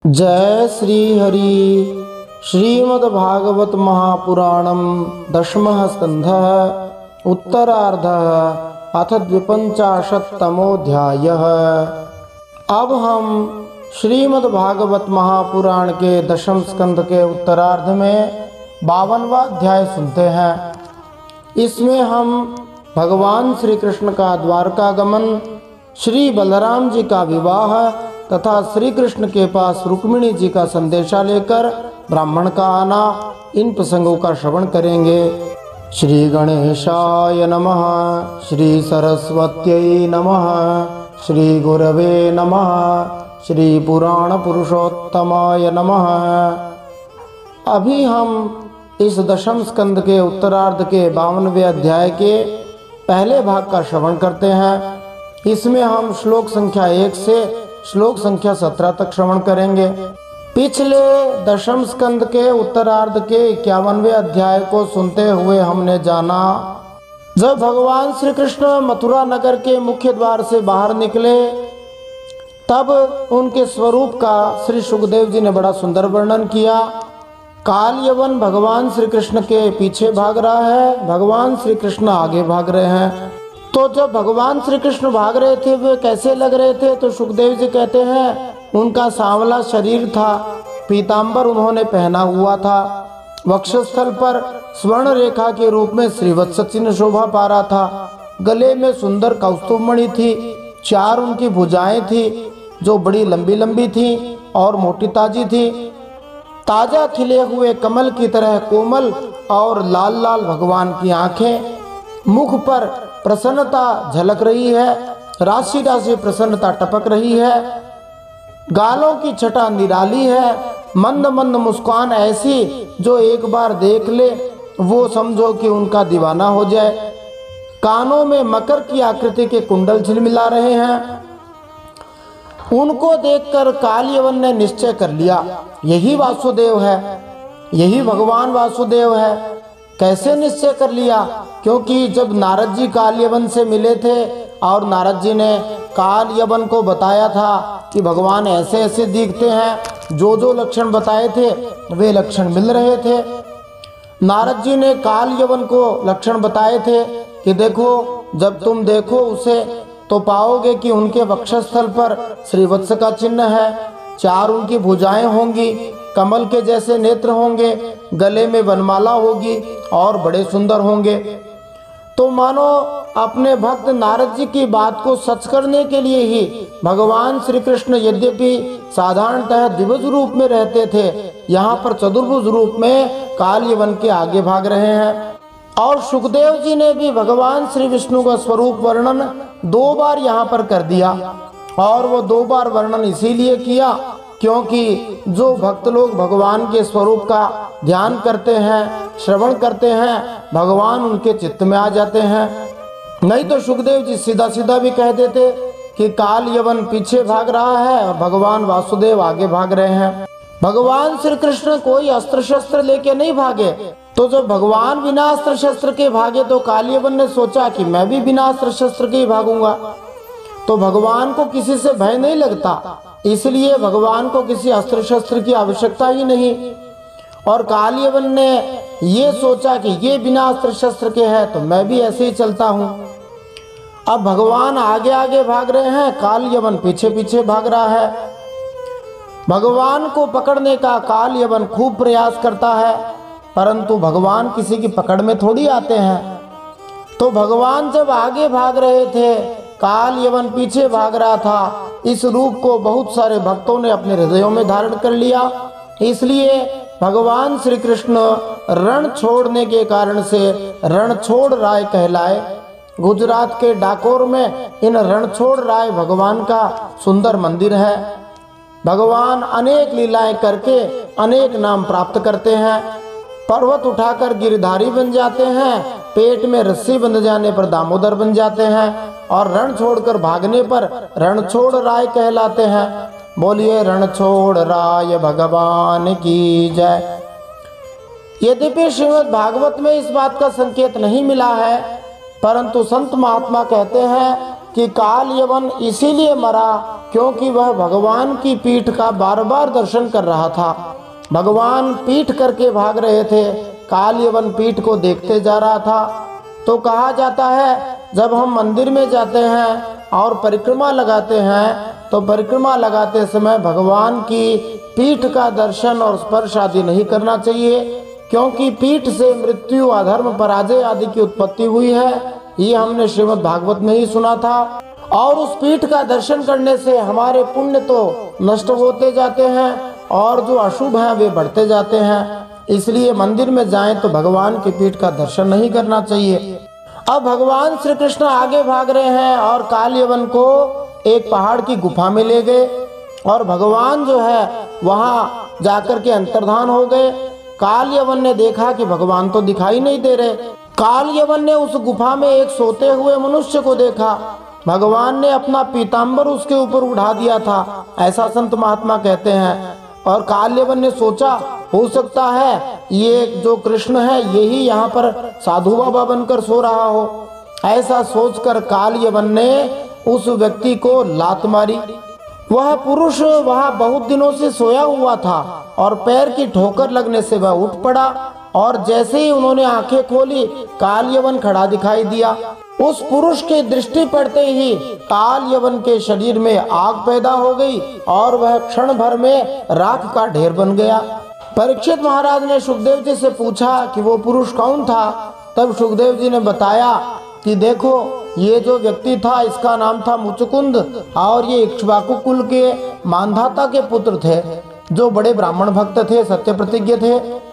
जय श्री हरि। श्रीमद्भागवत महापुराणम दशमः स्कंधः उत्तरार्धः अथ द्विपंचाशत्तमोऽध्यायः। अब हम श्रीमद्भागवत महापुराण के दशम स्कंध के उत्तरार्ध में 52वां अध्याय सुनते हैं। इसमें हम भगवान श्री कृष्ण का द्वारकागमन, श्री बलराम जी का विवाह तथा श्री कृष्ण के पास रुक्मिणी जी का संदेशा लेकर ब्राह्मण का आना, इन प्रसंगों का श्रवण करेंगे। श्री गणेशाय नमः, श्री सरस्वत्यै नमः, श्री गुरवे नमः, श्री पुराण पुरुषोत्तमाय नमः। अभी हम इस दशम स्कंद के उत्तरार्ध के 52वें अध्याय के पहले भाग का श्रवण करते हैं। इसमें हम श्लोक संख्या 1 से श्लोक संख्या 17 तक श्रवण करेंगे। पिछले दशम स्कंद के उत्तरार्ध के 51वें अध्याय को सुनते हुए हमने जाना, जब भगवान श्री कृष्ण मथुरा नगर के मुख्य द्वार से बाहर निकले तब उनके स्वरूप का श्री सुखदेव जी ने बड़ा सुंदर वर्णन किया। काल यवन भगवान श्री कृष्ण के पीछे भाग रहा है, भगवान श्री कृष्ण आगे भाग रहे हैं। तो जब भगवान श्री कृष्ण भाग रहे थे वे कैसे लग रहे थे, तो सुखदेव जी कहते हैं उनका सांवला शरीर था, पीतांबर उन्होंने पहना हुआ था, वक्षस्थल पर स्वर्ण रेखा के रूप में श्रीवत्स चिन्ह शोभा पा रहा था, गले में सुंदर कौस्तुभमणि थी, 4 उनकी भुजाएं थी जो बड़ी लंबी लंबी थी और मोटी ताजी थी, ताजा खिले हुए कमल की तरह कोमल और लाल लाल भगवान की आंखें, मुख पर प्रसन्नता झलक रही है, राशि राशि प्रसन्नता टपक रही है, गालों की छटा निराली है, मंद मंद मुस्कान ऐसी जो एक बार देख ले वो समझो कि उनका दीवाना हो जाए, कानों में मकर की आकृति के कुंडल झिलमिला रहे हैं। उनको देखकर काल यवन ने निश्चय कर लिया यही वासुदेव है, यही भगवान वासुदेव है। कैसे निश्चय कर लिया? क्योंकि जब नारद जी काल यवन से मिले थे और नारद जी ने काल यवन को बताया था कि भगवान ऐसे ऐसे दिखते हैं, जो जो लक्षण बताए थे वे लक्षण मिल रहे थे। नारद जी ने काल यवन को लक्षण बताए थे कि देखो, जब तुम देखो उसे तो पाओगे कि उनके वक्षस्थल पर श्रीवत्स का चिन्ह है, 4 उनकी भुजाएं होंगी, कमल के जैसे नेत्र होंगे, गले में वनमाला होगी और बड़े सुंदर होंगे। तो मानो अपने भक्त नारद जी की बात को सच करने के लिए ही भगवान श्री कृष्ण यद्यपि साधारणतः द्विभुज रूप में रहते थे, यहाँ पर चतुर्भुज रूप में काल यवन के आगे भाग रहे हैं। और सुखदेव जी ने भी भगवान श्री विष्णु का स्वरूप वर्णन 2 बार यहाँ पर कर दिया, और वो 2 बार वर्णन इसीलिए किया क्योंकि जो भक्त लोग भगवान के स्वरूप का ध्यान करते हैं, श्रवण करते हैं, भगवान उनके चित्त में आ जाते हैं। नहीं तो सुखदेव जी सीधा सीधा भी कह देते कि काल यवन पीछे भाग रहा है और भगवान वासुदेव आगे भाग रहे हैं। भगवान श्री कृष्ण कोई अस्त्र शस्त्र लेके नहीं भागे, तो जब भगवान बिना अस्त्र शस्त्र के भागे तो काल यवन ने सोचा कि मैं भी बिना अस्त्र शस्त्र के ही भागूंगा। तो भगवान को किसी से भय नहीं लगता, इसलिए भगवान को किसी अस्त्र शस्त्र की आवश्यकता ही नहीं। और काल यवन ने ये सोचा कि ये बिना अस्त्र शस्त्र के है तो मैं भी ऐसे ही चलता हूँ। अब भगवान आगे आगे भाग रहे हैं, काल यवन पीछे पीछे भाग रहा है। भगवान को पकड़ने का काल यवन खूब प्रयास करता है, परंतु भगवान किसी की पकड़ में थोड़ी आते हैं। तो भगवान जब आगे भाग रहे थे, काल यवन पीछे भाग रहा था, इस रूप को बहुत सारे भक्तों ने अपने हृदयों में धारण कर लिया। इसलिए भगवान श्री कृष्ण रण छोड़ने के कारण से रणछोड़ राय कहलाए। गुजरात के डाकोर में इन रणछोड़ राय भगवान का सुंदर मंदिर है। भगवान अनेक लीलाएं करके अनेक नाम प्राप्त करते हैं। पर्वत उठाकर गिरधारी बन जाते हैं, पेट में रस्सी बंध जाने पर दामोदर बन जाते हैं, और रण छोड़कर भागने पर रणछोड़ राय कहलाते हैं। बोलिए रणछोड़ राय भगवान की जय। यद्यपि श्रीमद् भागवत में इस बात का संकेत नहीं मिला है, परंतु संत महात्मा कहते हैं कि काल यवन इसीलिए मरा क्योंकि वह भगवान की पीठ का बार बार दर्शन कर रहा था। भगवान पीठ करके भाग रहे थे, काल यवन पीठ को देखते जा रहा था। तो कहा जाता है जब हम मंदिर में जाते हैं और परिक्रमा लगाते हैं तो परिक्रमा लगाते समय भगवान की पीठ का दर्शन और स्पर्श आदि नहीं करना चाहिए, क्योंकि पीठ से मृत्यु, अधर्म, पराजय आदि की उत्पत्ति हुई है। ये हमने श्रीमद् भागवत में ही सुना था। और उस पीठ का दर्शन करने से हमारे पुण्य तो नष्ट होते जाते हैं और जो अशुभ हैं वे बढ़ते जाते हैं। इसलिए मंदिर में जाएं तो भगवान की पीठ का दर्शन नहीं करना चाहिए। अब भगवान श्री कृष्ण आगे भाग रहे हैं और काल यवन को एक पहाड़ की गुफा में ले गए और भगवान जो है वहां जाकर के अंतर्धान हो गए। काल यवन ने देखा कि भगवान तो दिखाई नहीं दे रहे। काल यवन ने उस गुफा में एक सोते हुए मनुष्य को देखा। भगवान ने अपना पीताम्बर उसके ऊपर उठा दिया था, ऐसा संत महात्मा कहते हैं। और काल यवन ने सोचा हो सकता है ये जो कृष्ण है यही यहाँ पर साधु बाबा बनकर सो रहा हो। ऐसा सोचकर काल यवन ने उस व्यक्ति को लात मारी। वह पुरुष वहाँ बहुत दिनों से सोया हुआ था और पैर की ठोकर लगने से वह उठ पड़ा और जैसे ही उन्होंने आंखें खोली काल यवन खड़ा दिखाई दिया। उस पुरुष की दृष्टि पड़ते ही काल यवन के शरीर में आग पैदा हो गई और वह क्षण भर में राख का ढेर बन गया। परीक्षित महाराज ने सुखदेव जी से पूछा कि वो पुरुष कौन था। तब सुखदेव जी ने बताया कि देखो ये जो व्यक्ति था इसका नाम था मुचकुंद और ये इक्ष्वाकु कुल के मानधाता के पुत्र थे, जो बड़े ब्राह्मण भक्त थे, सत्य प्रतिज्ञ थे।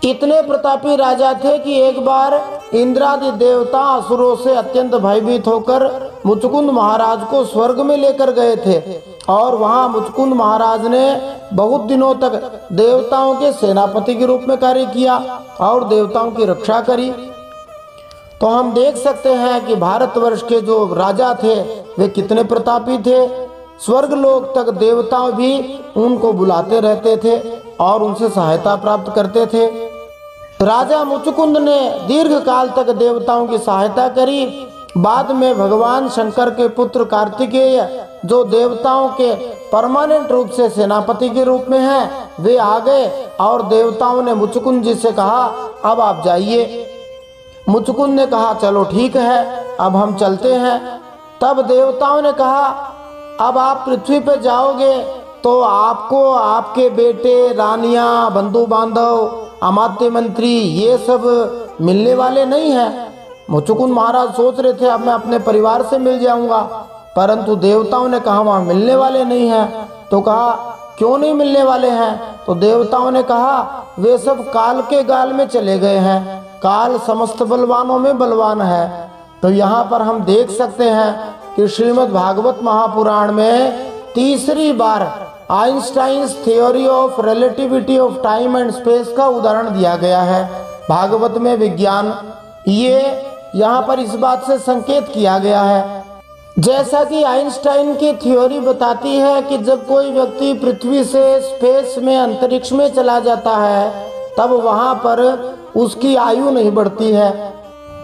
इतने प्रतापी राजा थे कि एक बार इंद्रादि देवता असुरों से अत्यंत भयभीत होकर मुचकुंद महाराज को स्वर्ग में लेकर गए थे और वहां मुचकुंद महाराज ने बहुत दिनों तक देवताओं के सेनापति के रूप में कार्य किया और देवताओं की रक्षा करी। तो हम देख सकते हैं कि भारतवर्ष के जो राजा थे वे कितने प्रतापी थे। स्वर्ग लोक तक देवताओं भी उनको बुलाते रहते थे और उनसे सहायता प्राप्त करते थे। राजा मुचकुंद ने दीर्घ काल तक देवताओं की सहायता करी। बाद में भगवान शंकर के पुत्र कार्तिकेय जो देवताओं के परमानेंट रूप से सेनापति के रूप में हैं, वे आ गए और देवताओं ने मुचकुंद जी से कहा अब आप जाइए। मुचकुंद ने कहा चलो ठीक है, अब हम चलते हैं। तब देवताओं ने कहा अब आप पृथ्वी पर जाओगे तो आपको आपके बेटे, रानियां, बंधु बांधव, अमात्य मंत्री ये सब मिलने वाले नहीं हैं। मुचकुंद महाराज सोच रहे थे अब मैं अपने परिवार से मिल जाऊंगा, परंतु देवताओं ने कहा वहाँ मिलने वाले नहीं हैं। तो कहा क्यों नहीं मिलने वाले हैं? तो देवताओं ने कहा वे सब काल के गाल में चले गए हैं, काल समस्त बलवानों में बलवान है। तो यहाँ पर हम देख सकते हैं कि श्रीमद् भागवत महापुराण में तीसरी बार Einstein's theory of relativity of time and space का उदाहरण दिया गया है। भागवत में विज्ञान ये यहाँ पर इस बात से संकेत किया गया है, जैसा कि आइंस्टाइन की थ्योरी बताती है कि जब कोई व्यक्ति पृथ्वी से स्पेस में, अंतरिक्ष में चला जाता है तब वहाँ पर उसकी आयु नहीं बढ़ती है।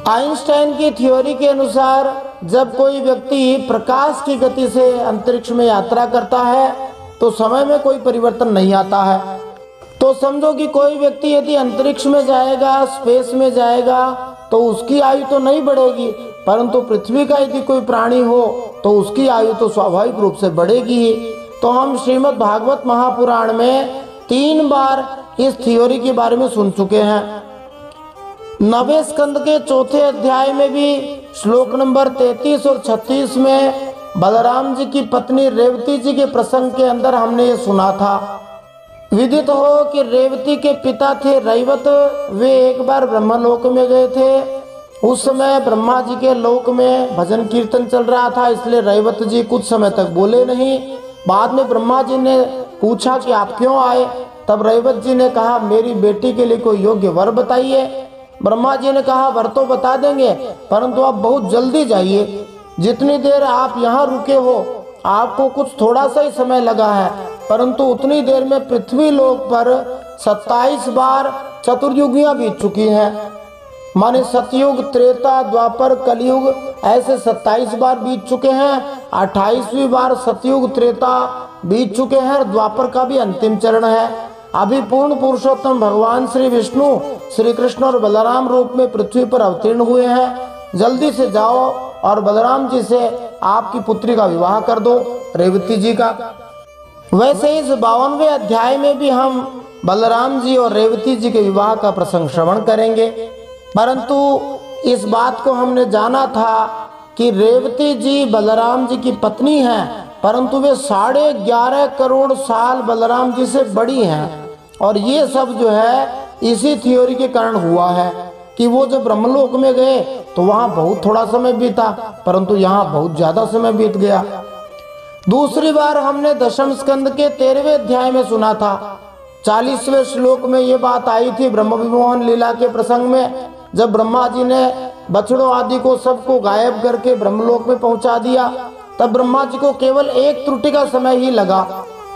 आइंस्टाइन की थ्योरी के अनुसार जब कोई व्यक्ति प्रकाश की गति से अंतरिक्ष में यात्रा करता है तो समय में कोई परिवर्तन नहीं आता है। तो समझो कि कोई व्यक्ति यदि अंतरिक्ष में जाएगा, स्पेस में जाएगा तो उसकी आयु तो नहीं बढ़ेगी, परंतु पृथ्वी का यदि कोई प्राणी हो तो उसकी आयु तो स्वाभाविक रूप से बढ़ेगी ही। तो हम श्रीमद् भागवत महापुराण में 3 बार इस थ्योरी के बारे में सुन चुके हैं। 9वें स्कंद के 4थे अध्याय में भी श्लोक नंबर 33 और 36 में बलराम जी की पत्नी रेवती जी के प्रसंग के अंदर हमने ये सुना था। विदित हो कि रेवती के पिता थे रैवत, वे एक बार ब्रह्मलोक में गए थे। उस समय ब्रह्मा जी के लोक में भजन कीर्तन चल रहा था, इसलिए रैवत जी कुछ समय तक बोले नहीं। बाद में ब्रह्मा जी ने पूछा कि आप क्यों आए? तब रैवत जी ने कहा मेरी बेटी के लिए कोई योग्य वर बताइए। ब्रह्मा जी ने कहा वर तो बता देंगे, परंतु आप बहुत जल्दी जाइए। जितनी देर आप यहाँ रुके हो आपको कुछ थोड़ा सा ही समय लगा है, परंतु उतनी देर में पृथ्वी लोक पर 27 बार चतुर्युगियां बीत चुकी हैं। माने सतयुग, त्रेता, द्वापर, कलयुग ऐसे 27 बार बीत चुके हैं। 28वीं बार सतयुग त्रेता बीत चुके हैं। द्वापर का भी अंतिम चरण है। अभी पूर्ण पुरुषोत्तम भगवान श्री विष्णु, श्री कृष्ण और बलराम रूप में पृथ्वी पर अवतीर्ण हुए हैं। जल्दी से जाओ और बलराम जी से आपकी पुत्री का विवाह कर दो, रेवती जी का। वैसे इस 52वें अध्याय में भी हम बलराम जी और रेवती जी के विवाह का प्रसंग श्रवण करेंगे। परंतु इस बात को हमने जाना था कि रेवती जी बलराम जी की पत्नी हैं, परंतु वे 11.5 करोड़ साल बलराम जी से बड़ी हैं। और ये सब जो है इसी थ्योरी के कारण हुआ है कि वो जब ब्रह्मलोक में गए तो वहाँ बहुत थोड़ा समय बीता, परंतु यहाँ बहुत ज्यादा समय बीत गया। दूसरी बार हमने दशम स्कंद के 13वें अध्याय में सुना था। 40वें श्लोक में ये बात आई थी ब्रह्म विमोहन लीला के प्रसंग में, जब ब्रह्मा जी ने बछड़ों आदि को सबको गायब करके ब्रह्मलोक में पहुंचा दिया, तब ब्रह्मा जी को केवल एक त्रुटि का समय ही लगा।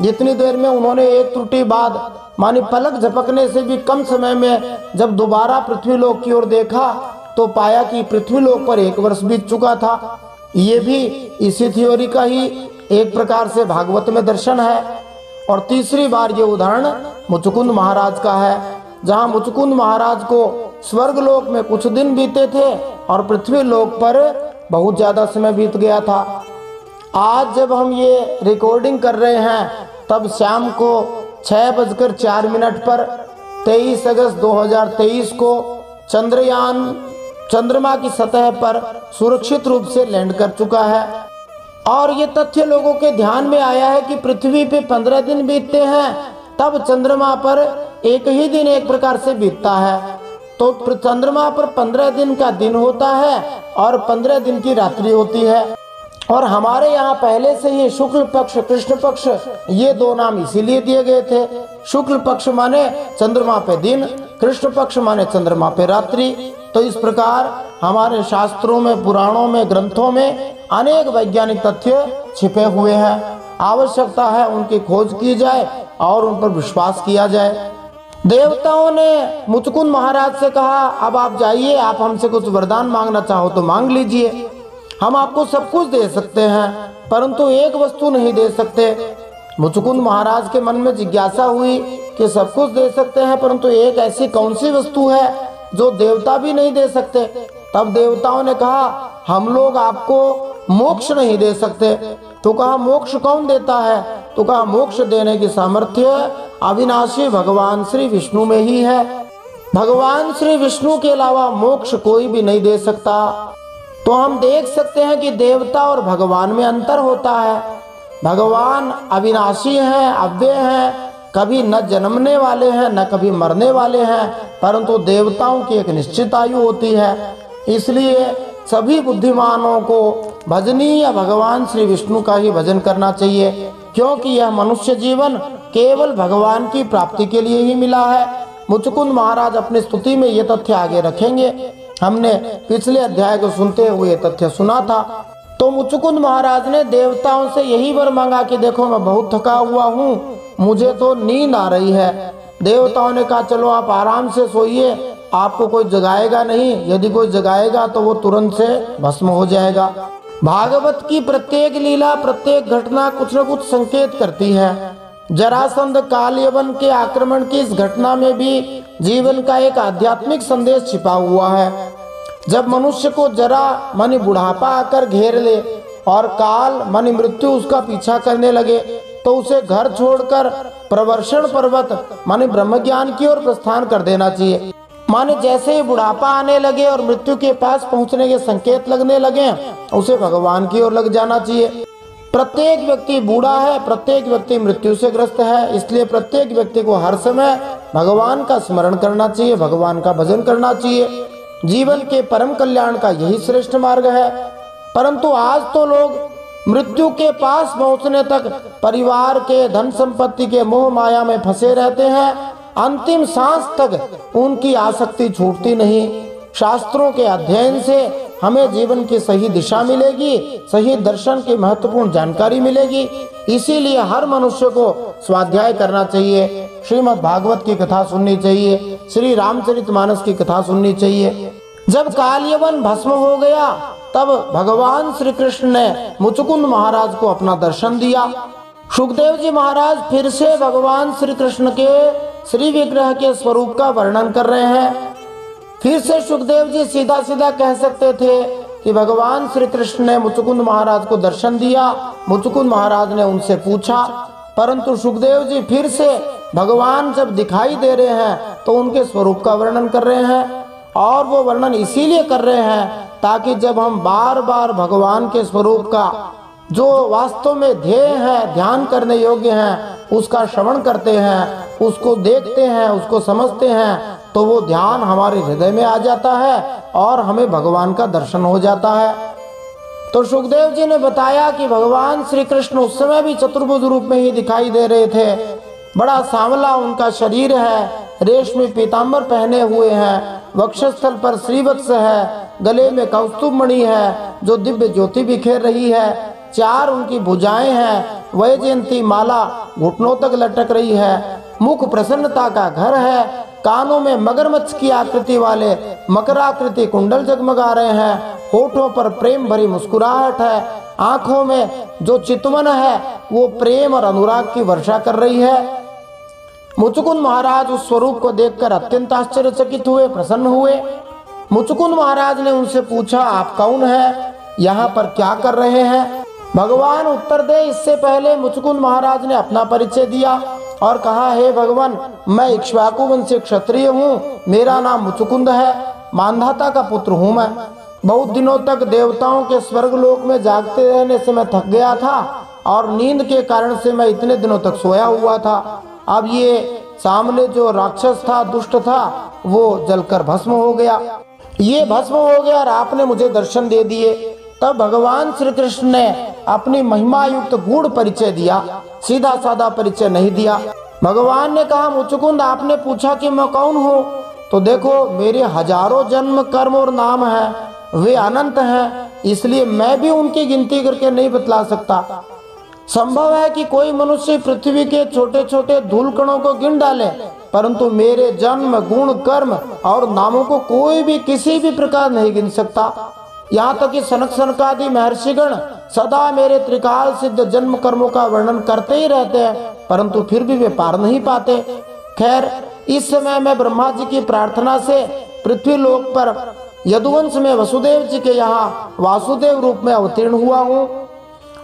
जितनी देर में उन्होंने एक त्रुटि बाद मानी पलक झपकने से भी कम समय में जब दोबारा पृथ्वीलोक की ओर देखा तो पाया कि पृथ्वीलोक पर 1 वर्ष बीत चुका था। ये भी इसी थ्योरी का ही एक प्रकार से भागवत में दर्शन है। और तीसरी बार ये उदाहरण मुचुकुंद महाराज का है, जहाँ मुचुकुंद महाराज को स्वर्गलोक में कुछ दिन बीते थे और पृथ्वीलोक पर बहुत ज्यादा समय बीत गया था। आज जब हम ये रिकॉर्डिंग कर रहे हैं तब शाम को 6:04 पर 23 अगस्त 2023 को चंद्रयान चंद्रमा की सतह पर सुरक्षित रूप से लैंड कर चुका है। और ये तथ्य लोगों के ध्यान में आया है कि पृथ्वी पे 15 दिन बीतते हैं, तब चंद्रमा पर एक ही दिन एक प्रकार से बीतता है। तो चंद्रमा पर 15 दिन का दिन होता है और 15 दिन की रात्रि होती है। और हमारे यहाँ पहले से ही शुक्ल पक्ष, कृष्ण पक्ष, ये 2 नाम इसीलिए दिए गए थे। शुक्ल पक्ष माने चंद्रमा पे दिन, कृष्ण पक्ष माने चंद्रमा पे रात्रि। तो इस प्रकार हमारे शास्त्रों में, पुराणों में, ग्रंथों में अनेक वैज्ञानिक तथ्य छिपे हुए हैं। आवश्यकता है उनकी खोज की जाए और उन पर विश्वास किया जाए। देवताओं ने मुचुकुंद महाराज से कहा, अब आप जाइए, आप हमसे कुछ वरदान मांगना चाहो तो मांग लीजिए, हम आपको सब कुछ दे सकते हैं, परंतु एक वस्तु नहीं दे सकते। मुचुकुंद महाराज के मन में जिज्ञासा हुई कि सब कुछ दे सकते हैं, परंतु एक ऐसी कौन सी वस्तु है जो देवता भी नहीं दे सकते। तब देवताओं ने कहा, हम लोग आपको मोक्ष नहीं दे सकते। तो कहा, मोक्ष कौन देता है? तो कहा, मोक्ष देने की सामर्थ्य अविनाशी भगवान श्री विष्णु में ही है। भगवान श्री विष्णु के अलावा मोक्ष कोई भी नहीं दे सकता। तो हम देख सकते हैं कि देवता और भगवान में अंतर होता है। भगवान अविनाशी हैं, अव्यय हैं, कभी न जन्मने वाले हैं न कभी मरने वाले हैं, परंतु देवताओं की एक निश्चित आयु होती है। इसलिए सभी बुद्धिमानों को भजनीय भगवान श्री विष्णु का ही भजन करना चाहिए, क्योंकि यह मनुष्य जीवन केवल भगवान की प्राप्ति के लिए ही मिला है। मुचुकुंद महाराज अपनी स्तुति में ये तथ्य आगे रखेंगे। हमने पिछले अध्याय को सुनते हुए तथ्य सुना था। तो मुचुकुंद महाराज ने देवताओं से यही वर मांगा कि देखो मैं बहुत थका हुआ हूँ, मुझे तो नींद आ रही है। देवताओं ने कहा, चलो आप आराम से सोइए, आपको कोई जगाएगा नहीं, यदि कोई जगाएगा तो वो तुरंत से भस्म हो जाएगा। भागवत की प्रत्येक लीला, प्रत्येक घटना कुछ न कुछ संकेत करती है। जरासंध काल यवन के आक्रमण की इस घटना में भी जीवन का एक आध्यात्मिक संदेश छिपा हुआ है। जब मनुष्य को जरा मानी बुढ़ापा आकर घेर ले और काल मानी मृत्यु उसका पीछा करने लगे, तो उसे घर छोड़कर प्रवर्षण पर्वत माने ब्रह्म ज्ञान की ओर प्रस्थान कर देना चाहिए। माने जैसे ही बुढ़ापा आने लगे और मृत्यु के पास पहुंचने के संकेत लगने लगे, उसे भगवान की ओर लग जाना चाहिए। प्रत्येक व्यक्ति बूढ़ा है, प्रत्येक व्यक्ति मृत्यु से ग्रस्त है, इसलिए प्रत्येक व्यक्ति को हर समय भगवान का स्मरण करना चाहिए, भगवान का भजन करना चाहिए। जीवन के परम कल्याण का यही श्रेष्ठ मार्ग है। परंतु आज तो लोग मृत्यु के पास पहुंचने तक परिवार के, धन संपत्ति के मोह माया में फंसे रहते हैं। अंतिम सांस तक उनकी आसक्ति छूटती नहीं। शास्त्रों के अध्ययन से हमें जीवन की सही दिशा मिलेगी, सही दर्शन की महत्वपूर्ण जानकारी मिलेगी। इसीलिए हर मनुष्य को स्वाध्याय करना चाहिए, श्रीमद् भागवत की कथा सुननी चाहिए, श्री रामचरितमानस की कथा सुननी चाहिए। जब काल यवन भस्म हो गया तब भगवान श्री कृष्ण ने मुचुकुंद महाराज को अपना दर्शन दिया। सुखदेव जी महाराज फिर से भगवान श्री कृष्ण के श्री विग्रह के स्वरूप का वर्णन कर रहे हैं। फिर से सुखदेव जी सीधा सीधा कह सकते थे कि भगवान श्री कृष्ण ने मुचुकुंद महाराज को दर्शन दिया, मुचुकुंद महाराज ने उनसे पूछा, परंतु सुखदेव जी फिर से भगवान जब दिखाई दे रहे हैं तो उनके स्वरूप का वर्णन कर रहे हैं। और वो वर्णन इसीलिए कर रहे हैं ताकि जब हम बार बार भगवान के स्वरूप का जो वास्तव में ध्येय है, ध्यान करने योग्य है, उसका श्रवण करते हैं, उसको देखते हैं, उसको समझते हैं, तो वो ध्यान हमारे हृदय में आ जाता है और हमें भगवान का दर्शन हो जाता है। तो सुखदेव जी ने बताया कि भगवान श्री कृष्ण उस समय भी चतुर्भुज रूप में ही दिखाई दे रहे थे। बड़ा सांवला उनका शरीर है, रेशमी पीताम्बर पहने हुए हैं, वक्षस्थल पर श्रीवत्स है, गले में कौस्तुभ मणि है जो दिव्य ज्योति बिखेर रही है, 4 उनकी भुजाएं हैं, वैजयंती माला घुटनों तक लटक रही है, मुख प्रसन्नता का घर है, कानों में मगरमच्छ की आकृति वाले मकराकृति कुंडल जगमगा रहे हैं, होठों पर प्रेम भरी मुस्कुराहट है, आंखों में जो चितवन है वो प्रेम और अनुराग की वर्षा कर रही है। मुचुकुंद महाराज उस स्वरूप को देखकर अत्यंत आश्चर्यचकित हुए, प्रसन्न हुए। मुचुकुंद महाराज ने उनसे पूछा, आप कौन हैं, यहाँ पर क्या कर रहे हैं? भगवान उत्तर दे इससे पहले मुचुकुंद महाराज ने अपना परिचय दिया और कहा, हे भगवान, मैं इक्ष्वाकु वंशीय क्षत्रिय हूँ, मेरा नाम मुचुकुंद है, मांधाता का पुत्र हूँ। मैं बहुत दिनों तक देवताओं के स्वर्ग लोक में जागते रहने से मैं थक गया था और नींद के कारण से मैं इतने दिनों तक सोया हुआ था। अब ये सामने जो राक्षस था, दुष्ट था, वो जलकर भस्म हो गया, ये भस्म हो गया और आपने मुझे दर्शन दे दिए। तब भगवान श्री कृष्ण ने अपनी महिमा युक्त गूढ़ परिचय दिया, सीधा साधा परिचय नहीं दिया। भगवान ने कहा, मुचुकुंद, आपने पूछा कि मैं कौन हूँ, तो देखो मेरे हजारों जन्म कर्म और नाम है, वे अनंत हैं, इसलिए मैं भी उनकी गिनती करके नहीं बतला सकता। संभव है कि कोई मनुष्य पृथ्वी के छोटे छोटे धूल कणों को गिन डाले, परंतु मेरे जन्म गुण कर्म और नामों को कोई भी किसी भी प्रकार नहीं गिन सकता। यहाँ तक कि सनक सनकादि महर्षिगण सदा मेरे त्रिकाल सिद्ध जन्म कर्मों का वर्णन करते ही रहते हैं, परंतु फिर भी वे पार नहीं पाते। खैर, इस समय मैं ब्रह्मा जी की प्रार्थना से पृथ्वी लोक पर यदुवंश में वसुदेव जी के यहाँ वासुदेव रूप में अवतीर्ण हुआ हूँ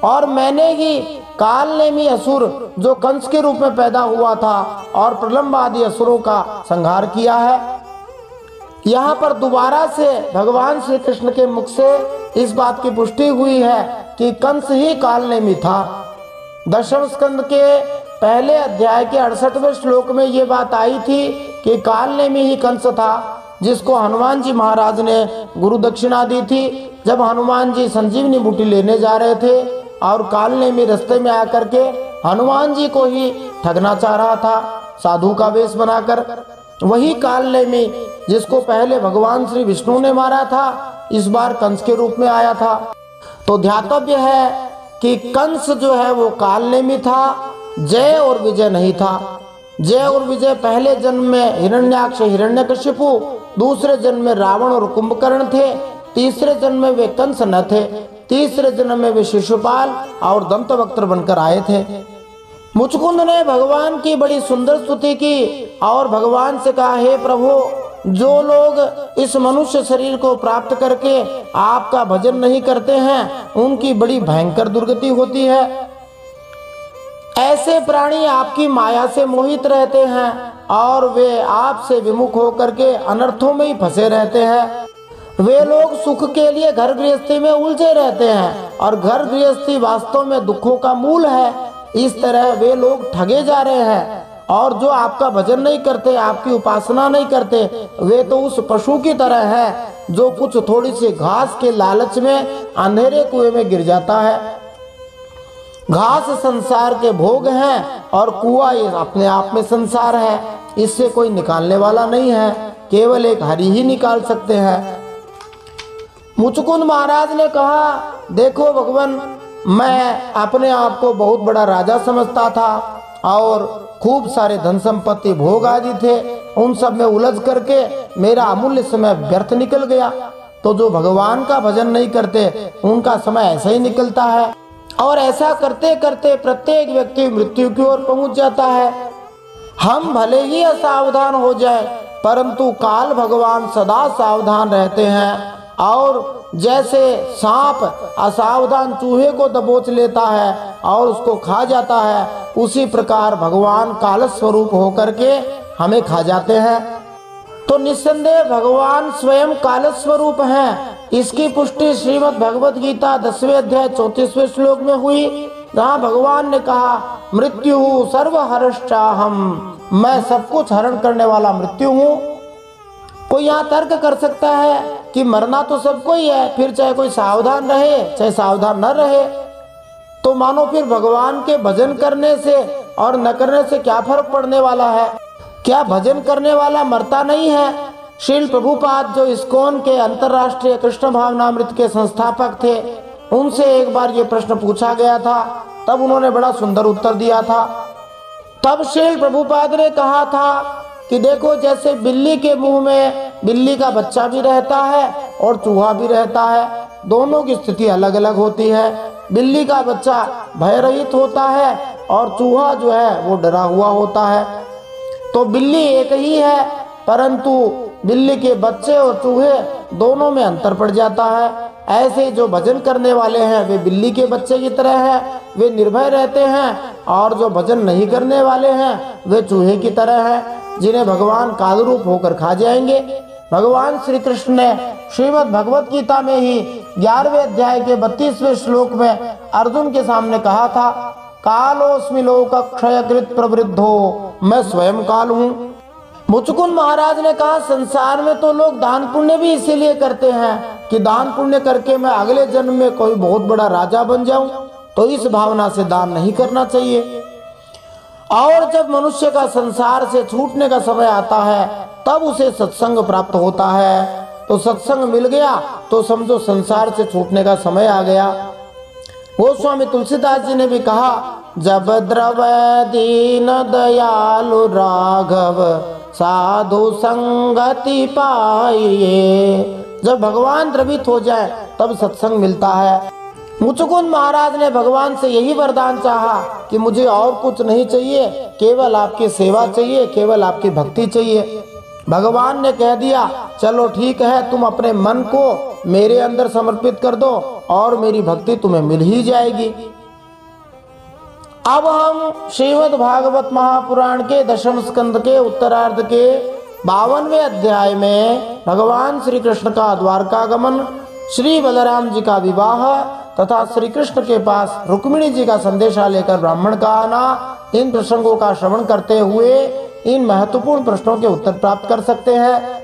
और मैंने ही कालनेमी असुर जो कंस के रूप में पैदा हुआ था और प्रलंब आदि असुरों का संहार किया है। यहाँ पर दोबारा से भगवान श्री कृष्ण के मुख से इस बात की पुष्टि हुई है कि कंस ही कालनेमी था। दशम स्कंद के पहले अध्याय के 68वें श्लोक में ये बात आई थी कि कालनेमी ही कंस था, जिसको हनुमान जी महाराज ने गुरु दक्षिणा दी थी। जब हनुमान जी संजीवनी बूटी लेने जा रहे थे और कालनेमी रास्ते में आकर के हनुमान जी को ही ठगना चाह रहा था साधु का वेश बनाकर, वही कालनेमी जिसको पहले भगवान श्री विष्णु ने मारा था, इस बार कंस के रूप में आया था। तो ध्यातव्य है कि कंस जो है वो कालनेमी था, जय और विजय नहीं था। जय और विजय पहले जन्म में हिरण्याक्ष हिरण्यकशिपु, दूसरे जन्म में रावण और कुंभकर्ण थे, तीसरे जन्म में वे कंस न थे, तीसरे जन्म में वे शिशुपाल और दंतवक्त्र बनकर आए थे। मुचुकुंद ने भगवान की बड़ी सुंदर स्तुति की और भगवान से कहा, हे प्रभु, जो लोग इस मनुष्य शरीर को प्राप्त करके आपका भजन नहीं करते हैं, उनकी बड़ी भयंकर दुर्गति होती है। ऐसे प्राणी आपकी माया से मोहित रहते हैं और वे आपसे विमुख होकर के अनर्थों में ही फंसे रहते हैं। वे लोग सुख के लिए घर गृहस्थी में उलझे रहते हैं और घर गृहस्थी वास्तव में दुखों का मूल है। इस तरह वे लोग ठगे जा रहे हैं और जो आपका भजन नहीं करते, आपकी उपासना नहीं करते, वे तो उस पशु की तरह है जो कुछ थोड़ी सी घास के लालच में अंधेरे कुएं में गिर जाता है। घास संसार के भोग हैं और कुआं ये अपने आप में संसार है, इससे कोई निकालने वाला नहीं है, केवल एक हरि ही निकाल सकते हैं। मुचुकुंद महाराज ने कहा, देखो भगवान, मैं अपने आप को बहुत बड़ा राजा समझता था और खूब सारे धन संपत्ति भोग आदि थे, उन सब में उलझ करके मेरा अमूल्य समय व्यर्थ निकल गया। तो जो भगवान का भजन नहीं करते उनका समय ऐसा ही निकलता है, और ऐसा करते करते प्रत्येक व्यक्ति मृत्यु की ओर पहुंच जाता है। हम भले ही असावधान हो जाए, परंतु काल भगवान सदा सावधान रहते हैं, और जैसे सांप असावधान चूहे को दबोच लेता है और उसको खा जाता है, उसी प्रकार भगवान काल स्वरूप होकर के हमें खा जाते हैं। तो निस्संदेह भगवान स्वयं काल स्वरूप हैं। इसकी पुष्टि श्रीमद् भगवत गीता 10वें अध्याय 34वें श्लोक में हुई, जहाँ भगवान ने कहा, मृत्यु सर्वहरश्चाहम, मैं सब कुछ हरण करने वाला मृत्यु हूँ। कोई यहाँ तर्क कर सकता है कि मरना तो सबको ही है, फिर चाहे कोई सावधान रहे चाहे सावधान न रहे, तो मानो फिर भगवान के भजन करने से और न करने से क्या फर्क पड़ने वाला है? क्या भजन करने वाला मरता नहीं है? श्रील प्रभुपाद जो इस्कॉन के अंतर्राष्ट्रीय कृष्ण भावनामृत के संस्थापक थे, उनसे एक बार ये प्रश्न पूछा गया था, तब उन्होंने बड़ा सुंदर उत्तर दिया था। तब श्रील प्रभुपाद ने कहा था कि देखो, जैसे बिल्ली के मुंह में बिल्ली का बच्चा भी रहता है और चूहा भी रहता है, दोनों की स्थिति अलग अलग होती है। बिल्ली का बच्चा भय रहित होता है और चूहा जो है वो डरा हुआ होता है। तो बिल्ली एक ही है, परंतु बिल्ली के बच्चे और चूहे दोनों में अंतर पड़ जाता है। ऐसे जो भजन करने वाले हैं वे बिल्ली के बच्चे की तरह हैं, वे निर्भय रहते हैं, और जो भजन नहीं करने वाले हैं वे चूहे की तरह हैं, जिन्हें भगवान काल रूप होकर खा जाएंगे। भगवान श्री कृष्ण ने श्रीमद् भगवत गीता में ही 11वें अध्याय के 32वें श्लोक में अर्जुन के सामने कहा था, कालोस्मि लोक क्षयकृत प्रवृद्धो, मैं स्वयं काल हूँ। मुचुकुंद महाराज ने कहा, संसार में तो लोग दान पुण्य भी इसीलिए करते हैं कि दान पुण्य करके मैं अगले जन्म में कोई बहुत बड़ा राजा बन जाऊं, तो इस भावना से दान नहीं करना चाहिए। और जब मनुष्य का संसार से छूटने का समय आता है, तब उसे सत्संग प्राप्त होता है। तो सत्संग मिल गया तो समझो संसार से छूटने का समय आ गया। गोस्वामी तुलसीदास जी ने भी कहा, जब द्रवै दीन दयालु राघव साधु संगति पाइए। जब भगवान द्रवित हो जाए तब सत्संग मिलता है। मुचुकुंद महाराज ने भगवान से यही वरदान चाहा कि मुझे और कुछ नहीं चाहिए, केवल आपकी सेवा चाहिए, केवल आपकी भक्ति चाहिए। भगवान ने कह दिया, चलो ठीक है, तुम अपने मन को मेरे अंदर समर्पित कर दो और मेरी भक्ति तुम्हें मिल ही जाएगी। अब हम श्रीमद् भागवत महापुराण के 10वें स्कंद के उत्तरार्ध के 52वें अध्याय में भगवान श्री कृष्ण का द्वारकागमन, श्री बलराम जी का विवाह तथा श्री कृष्ण के पास रुक्मिणी जी का संदेशा लेकर ब्राह्मण का आना, इन प्रसंगों का श्रवण करते हुए इन महत्वपूर्ण प्रश्नों के उत्तर प्राप्त कर सकते हैं।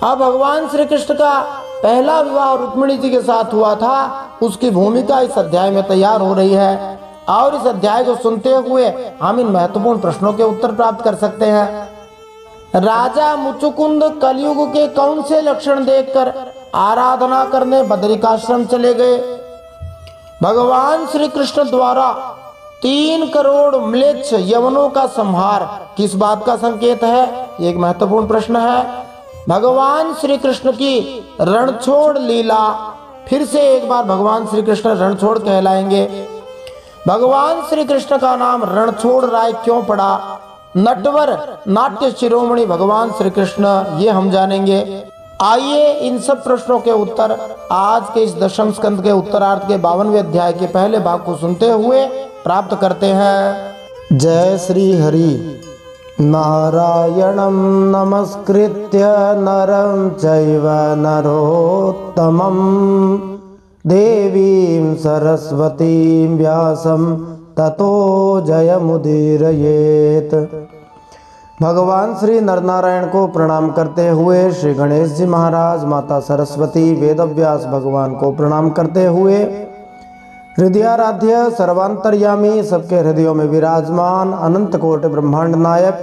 अब भगवान श्री कृष्ण का पहला विवाह रुक्मिणी जी के साथ हुआ था, उसकी भूमिका इस अध्याय में तैयार हो रही है, और इस अध्याय को सुनते हुए हम इन महत्वपूर्ण प्रश्नों के उत्तर प्राप्त कर सकते हैं। राजा मुचुकुंद कलयुग के कौन से लक्षण देखकर आराधना करने बदरिकाश्रम चले गए? भगवान श्री कृष्ण द्वारा 3 करोड़ म्लेच्छ यवनों का संहार किस बात का संकेत है? ये एक महत्वपूर्ण प्रश्न है। भगवान श्री कृष्ण की रणछोड़ लीला, फिर से एक बार भगवान श्री कृष्ण रणछोड़ कहलाएंगे। भगवान श्री कृष्ण का नाम रणछोड़ राय क्यों पड़ा? नटवर नाट्य शिरोमणि भगवान श्री कृष्ण, ये हम जानेंगे। आइए इन सब प्रश्नों के उत्तर आज के इस 10वें स्कंद के उत्तरार्ध के 52वें अध्याय के पहले भाग को सुनते हुए प्राप्त करते हैं। जय श्री हरि। नारायणं नमस्कृत्य नरं चैव नरोत्तमं देवीं सरस्वतीं व्यासं ततो जयमुदीरयेत्। भगवान श्री नरनारायण को प्रणाम करते हुए श्री गणेश जी महाराज, माता सरस्वती, वेदव्यास भगवान को प्रणाम करते हुए हृदयाराध्य सर्वांतर्यामी, सबके हृदयों में विराजमान, अनंत कोटि ब्रह्मांड नायक,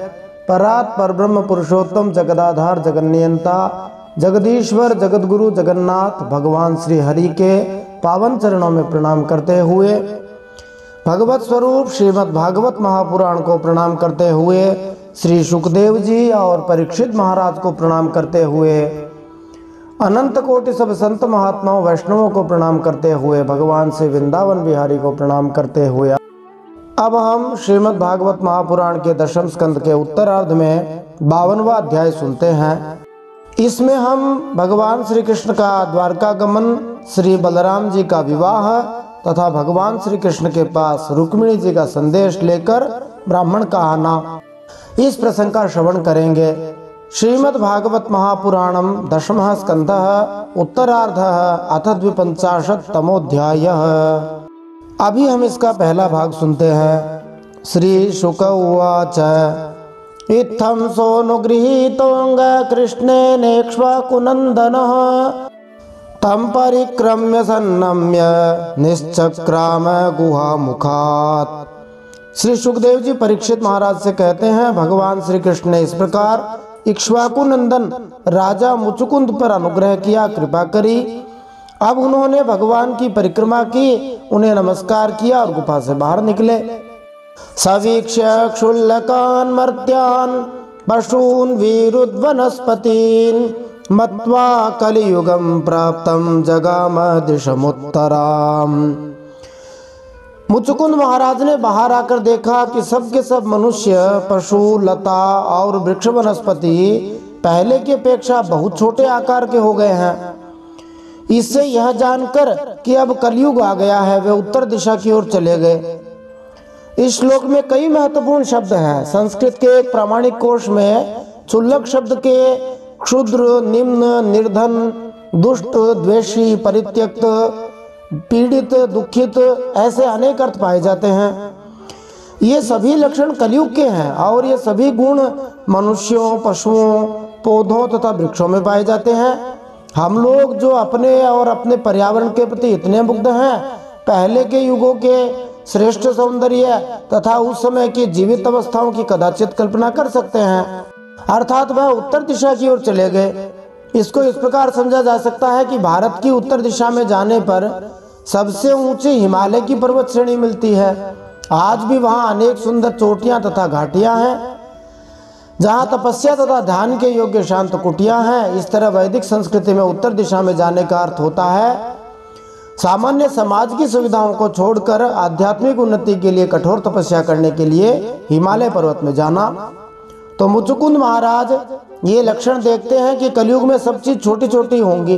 परात् परब्रह्म पुरुषोत्तम, जगदाधार, जगन्नियंता, जगदीश्वर, जगतगुरु, जगन्नाथ भगवान श्री हरि के पावन चरणों में प्रणाम करते हुए भगवत स्वरूप श्रीमद् भागवत महापुराण को प्रणाम करते हुए श्री सुखदेव जी और परीक्षित महाराज को प्रणाम करते हुए, अनंत कोटि सब संत महात्माओं वैष्णवों को प्रणाम करते हुए, भगवान से वृंदावन बिहारी को प्रणाम करते हुए अब हम श्रीमद् भागवत महापुराण के दशम स्कंद के उत्तरार्ध में 52वां अध्याय सुनते हैं। इसमें हम भगवान श्री कृष्ण का द्वारकागमन, श्री बलराम जी का विवाह तथा भगवान श्री कृष्ण के पास रुक्मिणी जी का संदेश लेकर ब्राह्मण का आना, इस प्रसंग का श्रवण करेंगे। श्रीमद् भागवत महापुराणम दशमः स्कंधः उत्तरार्धः अथ 52तमोऽध्यायः। अभी हम इसका पहला भाग सुनते हैं। श्री शुक उवाच इत्थं सोऽनुगृहीतोऽंग कृष्णेनेक्ष्वाकुनन्दनः तं परिक्रम्य सन्नम्य निश्चक्राम गुहामुखात्। श्री सुखदेव जी परीक्षित महाराज से कहते हैं, भगवान श्री कृष्ण ने इस प्रकार इक्ष्वाकु नंदन राजा मुचुकुंद पर अनुग्रह किया, कृपा करी। अब उन्होंने भगवान की परिक्रमा की, उन्हें नमस्कार किया और गुफा से बाहर निकले। सवीक्ष्य क्षुल्लकान् मर्त्यान् पशून् वीरुद्वनस्पतीन् मत्वा कलियुगं प्राप्तं जगाम दिशमुत्तराम्। मुचुकुंद महाराज ने बाहर आकर देखा कि सब के सब मनुष्य, पशु, लता और वृक्ष वनस्पति पहले की अपेक्षा बहुत छोटे आकार के हो गए हैं। इससे यह जानकर कि अब कलयुग आ गया है, वे उत्तर दिशा की ओर चले गए। इस श्लोक में कई महत्वपूर्ण शब्द हैं। संस्कृत के एक प्रामाणिक कोश में क्षुल्लक शब्द के क्षुद्र, निम्न, निर्धन, दुष्ट, द्वेषी, परित्यक्त, पीड़ित, दुखित ऐसे अनेक अर्थ पाए जाते हैं। ये सभी लक्षण कलयुग के हैं और ये सभी गुण मनुष्यों, पशुओं, पौधों तथा वृक्षों में पाए जाते हैं। हम लोग जो अपने और अपने पर्यावरण के प्रति इतने मुग्ध हैं, पहले के युगों के श्रेष्ठ सौंदर्य तथा उस समय की जीवित अवस्थाओं की कदाचित कल्पना कर सकते हैं। अर्थात वह उत्तर दिशा की ओर चले गए। इसको इस प्रकार समझा जा सकता है कि भारत की उत्तर दिशा में जाने पर सबसे ऊंची हिमालय की पर्वत श्रेणी मिलती है। आज भी वहाँ अनेक सुंदर चोटियां तथा घाटियां हैं, जहाँ तपस्या तथा ध्यान के योग्य शांत कुटियां हैं। इस तरह वैदिक संस्कृति में उत्तर दिशा में जाने का अर्थ होता है सामान्य समाज की सुविधाओं को छोड़कर आध्यात्मिक उन्नति के लिए कठोर तपस्या करने के लिए हिमालय पर्वत में जाना। तो मुचुकुंद महाराज ये लक्षण देखते हैं कि कलयुग में सब चीज छोटी छोटी होंगी।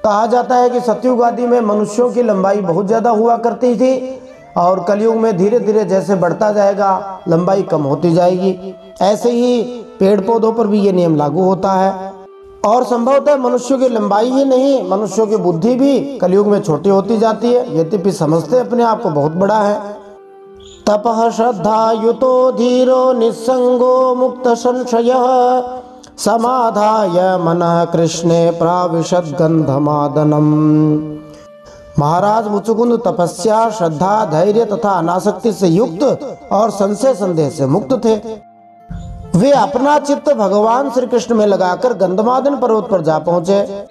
कहा जाता है कि सतयुग आदि में मनुष्यों की लंबाई बहुत ज्यादा हुआ करती थी और कलयुग में धीरे धीरे जैसे बढ़ता जाएगा लंबाई कम होती जाएगी। ऐसे ही पेड़ पौधों पर भी ये नियम लागू होता है और संभवतः मनुष्यों की लंबाई ही नहीं, मनुष्यों की बुद्धि भी कलयुग में छोटी होती जाती है। यद्यपि समझते अपने आप को बहुत बड़ा है। तपः श्रद्धा युतो धीरो निस्संगो मुक्त संशयः समाधाय मनः कृष्णे प्राविशद गंधमादनम। महाराज मुचुकुंद तपस्या, श्रद्धा, धैर्य तथा अनासक्ति से युक्त और संशय संदेह से मुक्त थे। वे अपना चित्त भगवान श्री कृष्ण में लगाकर गंधमादन पर्वत पर जा पहुंचे।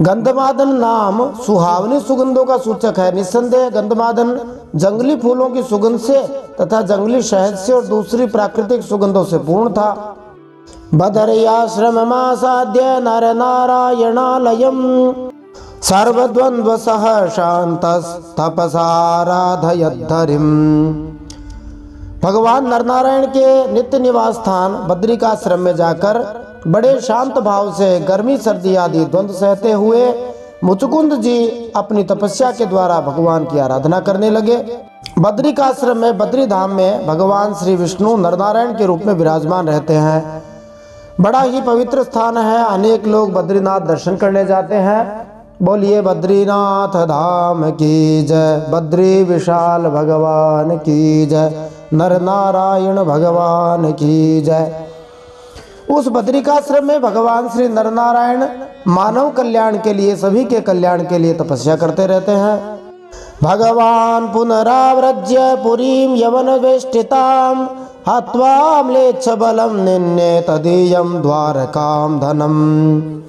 गंधमादन नाम सुहावनी सुगंधों का सूचक है। निस्संदेह गंधमादन जंगली फूलों की सुगंध से तथा जंगली शहद से और दूसरी प्राकृतिक सुगंधों से पूर्ण था। बदरियाश्रममासाद्य नर नारायणालयम सर्वद्वंद्व सह शांतस्तपसाराधयद्धरिम। भगवान नरनारायण के नित्य निवास स्थान बद्रिकाश्रम में जाकर बड़े शांत भाव से गर्मी सर्दी आदि द्वंद्व सहते हुए मुचुकुंद जी अपनी तपस्या के द्वारा भगवान की आराधना करने लगे। बद्रिकाश्रम में, बद्री धाम में भगवान श्री विष्णु नरनारायण के रूप में विराजमान रहते हैं। बड़ा ही पवित्र स्थान है। अनेक लोग बद्रीनाथ दर्शन करने जाते हैं। बोलिए बद्रीनाथ धाम की जय, बद्री विशाल भगवान की जय, नर नारायण भगवान की जय। उस बद्रिकाश्रम में भगवान श्री नरनारायण मानव कल्याण के लिए, सभी के कल्याण के लिए तपस्या करते रहते हैं। भगवान पुनराव्रज्य पुरीं यवन वेष्टिताम हत्वा म्लेच्छ बलम निन्ने तदीयम द्वारकाम धनम।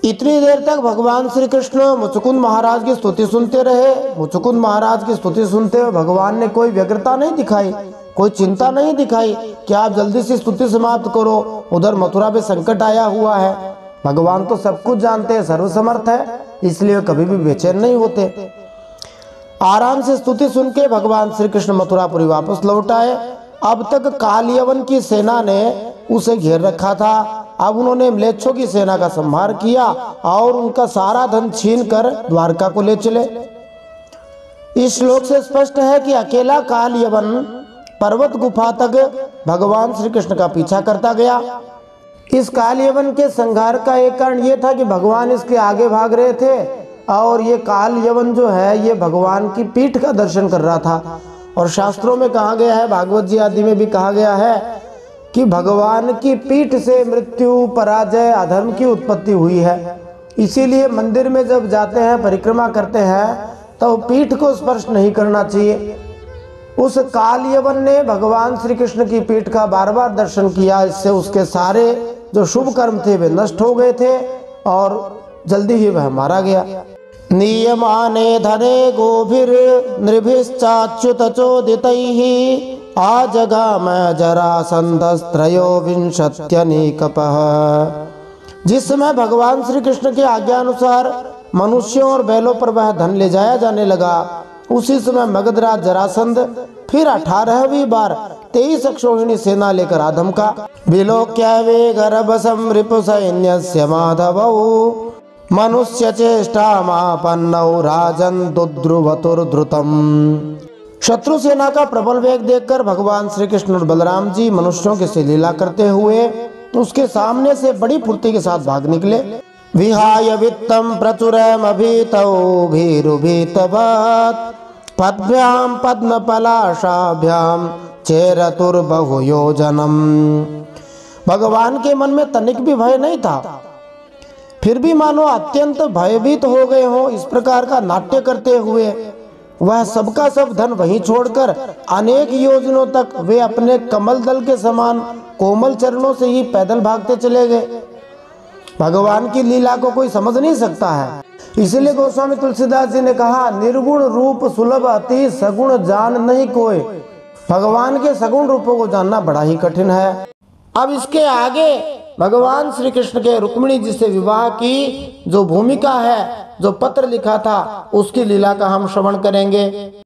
इतनी देर तक भगवान श्री कृष्ण मुचुकुंद महाराज की स्तुति सुनते रहे। मुचुकुंद महाराज की स्तुति सुनते हुए भगवान ने कोई व्यग्रता नहीं दिखाई, कोई चिंता नहीं दिखाई कि आप जल्दी से स्तुति समाप्त करो, उधर मथुरा पे संकट आया हुआ है। भगवान तो सब कुछ जानते हैं, सर्वसमर्थ है, इसलिए कभी भी बेचैन नहीं होते। आराम से स्तुति सुन के भगवान श्री कृष्ण मथुरापुरी वापस लौट आए। अब तक काल यवन की सेना ने उसे घेर रखा था। अब उन्होंने म्लेच्छों की सेना का संहार किया और उनका सारा धन छीन कर द्वारका को ले चले। इस श्लोक से स्पष्ट है कि अकेला काल यवन पर्वत गुफा तक भगवान श्री कृष्ण का पीछा करता गया। इस काल यवन के संहार का एक कारण ये था कि भगवान इसके आगे भाग रहे थे और ये काल यवन जो है ये भगवान की पीठ का दर्शन कर रहा था। और शास्त्रों में कहा गया है, भागवत जी आदि में भी कहा गया है कि भगवान की पीठ से मृत्यु, पराजय, अधर्म की उत्पत्ति हुई है। इसीलिए मंदिर में जब जाते हैं, परिक्रमा करते हैं, तो पीठ को स्पर्श नहीं करना चाहिए। उस काल यवन ने भगवान श्री कृष्ण की पीठ का बार बार दर्शन किया। इससे उसके सारे जो शुभ कर्म थे वे नष्ट हो गए थे और जल्दी ही वह मारा गया। नियमाने धने गोभिर नृभिश्चाच्युत चोदितैः आजगाम जरासन्धस्त्रयोविंशत्यनीकपः। जिस समय भगवान श्री कृष्ण के आज्ञा अनुसार मनुष्यों और बैलों पर वह धन ले जाया जाने लगा, उसी समय मगधराज जरासंध फिर 18वीं बार 23 अक्षौहिणी सेना लेकर आधम का। विलोक्य वेगरभसं रिपु सैन्यस्य माधवौ मनुष्य चेष्टामापन्नौ राजन् दुद्रुवतुर्धृतम्। शत्रु सेना का प्रबल वेग देखकर भगवान श्री कृष्ण और बलराम जी मनुष्यों के से लीला करते हुए उसके सामने से बड़ी फुर्ती के साथ भाग निकले। विहाय वित्तम प्रचुरमभीतौ भीरुभीतवत् पद्भ्याम पद्म पलाशाभ्याम चेरतुर्बहुयोजनम। भगवान के मन में तनिक भी भय नहीं था, फिर भी मानो अत्यंत भयभीत हो गए हो। इस प्रकार का नाट्य करते हुए वह सबका सब धन वहीं छोड़कर अनेक योजनों तक वे अपने कमल दल के समान कोमल चरणों से ही पैदल भागते चले गए। भगवान की लीला को कोई समझ नहीं सकता है। इसलिए गोस्वामी तुलसीदास जी ने कहा, निर्गुण रूप सुलभ अति सगुण जान नहीं कोई। भगवान के सगुण रूपों को जानना बड़ा ही कठिन है। अब इसके आगे भगवान श्री कृष्ण के रुक्मिणी जी से विवाह की जो भूमिका है, जो पत्र लिखा था, उसकी लीला का हम श्रवण करेंगे।